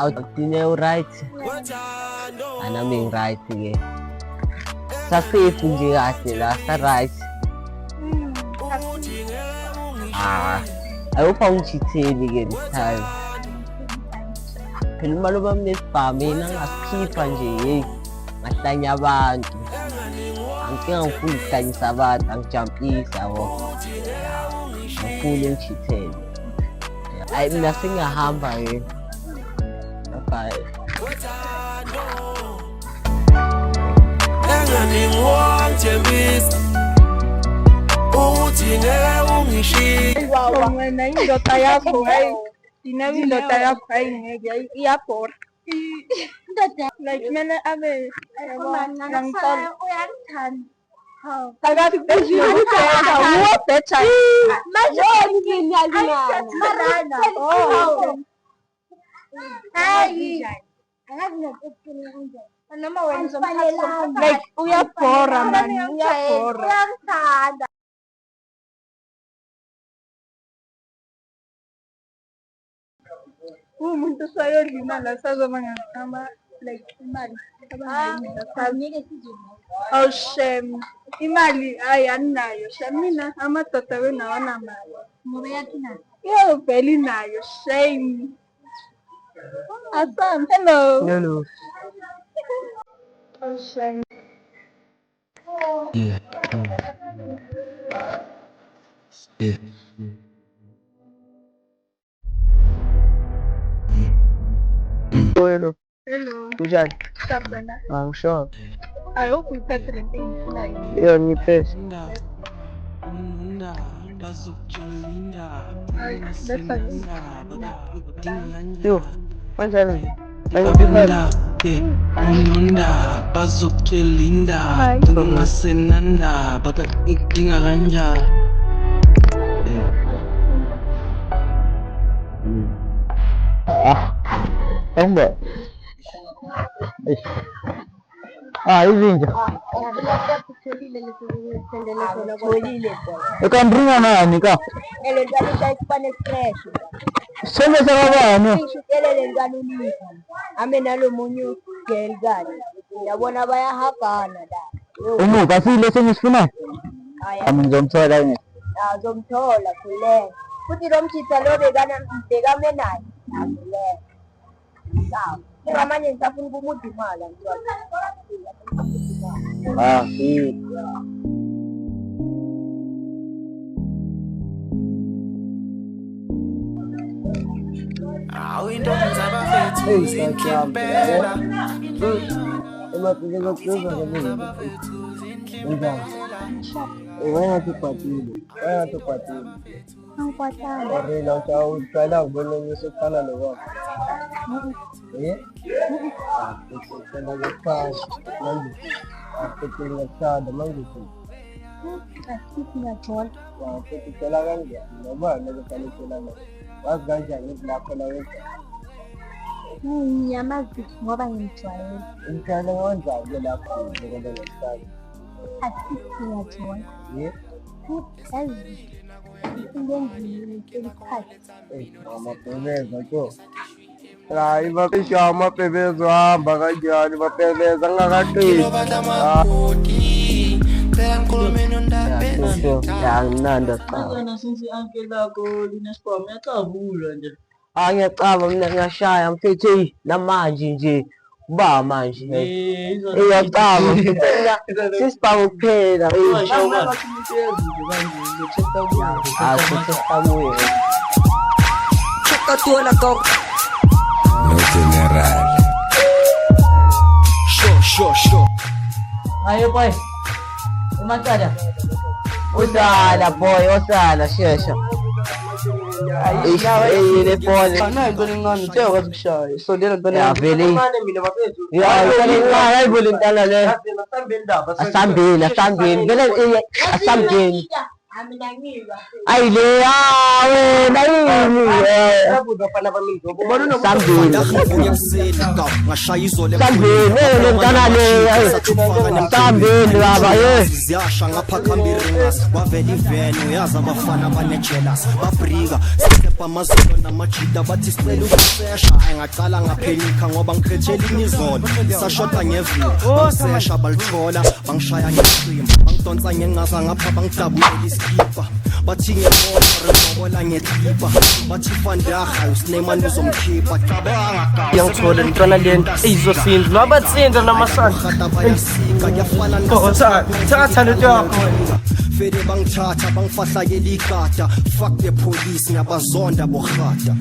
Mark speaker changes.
Speaker 1: Awuthine right anami right ke sasafe nje kahle la sa right ayupha ungithitheli ke this time phela umalo bami nesibhameni angasikhipha nje hey ngahlanya abantu angike ngifuna ukuhlanyisa abantu angijampisa yabo ngifuna ungithithele ayi mina sengiyahamba ke okay
Speaker 2: Wena indoda yakho hayi indoda yakho hayi ngeke iyabhora like mina abe ngangicela uyangithanda phakathi kwezikuthatha uwo better manje ngiyalingana marana hayi noma wenza like uyabhora man uyabhora uyangithanda umuntu sayodla imali asazoba ngama like imali oh shame imali hayi aninayo shame mina amadoda wena awanamali ngoba yathina yo vele inayo shame Assam hello oh shame
Speaker 1: yeah
Speaker 2: hello
Speaker 1: kunjani
Speaker 2: stop wena
Speaker 1: angisho
Speaker 2: I hope we got the thing like
Speaker 1: yo ngiphes yo kanjani
Speaker 3: Ununda bazokulinda ngasenanda bakadinga kanjani
Speaker 1: Embe izinja ikandringa nani ka sema sababani
Speaker 4: amenalomunye gelgani yabona bayahagana la
Speaker 1: umuka sile sengisifuna ngizomthola yini
Speaker 4: azomthola kule futhi lo mtshitha lo bekame naye akule sawa ngamanye ngisafuna ukumudimala Nyamazi ngoba ngimjwayele.
Speaker 1: Umthanda kanjani lapha ngesikhathi?
Speaker 4: Ngiyajwayela.
Speaker 1: Amapebeza ko. Hayi bafisha amapebeza hamba kanjani bapebeza angakaqini. Ngiyananda cha.
Speaker 5: Wena since uncle lakho linesibhamu yacabula nje.
Speaker 1: Ngiyacaba mina ngiyashaya mfethu namanje nje kuba manje iyacaba sisibhamu kuphela
Speaker 5: Ayo boy umatsala
Speaker 1: usala boy usala shesha le phone
Speaker 5: into encane siyakwazi ukushaya sondela ntwana
Speaker 1: yavele
Speaker 5: mina bafethu
Speaker 1: ayibona intana le asambeni vele asambeni Ay le wena yini Sambini mntana le Sambini baba ye
Speaker 6: ziyasha ngapha kambiringas wavela iveno yaza abafana abanejelas babrika sisepa amazolo namajida bathi sicela ukusesha engaqala ngaphenika ngoba ngikhethela inizolo sashota ngevili basesha balithola bangishaya ngeqhima bangidonsa ngengaza ngapha bangidabulela iskipa bathi ngebola ngeklipa bathi fandaga usinemani uzomkhipha cabanga
Speaker 5: Ngiyangithola ntwana lento eyizosindla nabatsinda namasandla
Speaker 6: bayasika kuyafana
Speaker 5: thatha lento yakho
Speaker 6: Fede bangithatha bangifahla keligada fuck the police ngiyabazonda bohata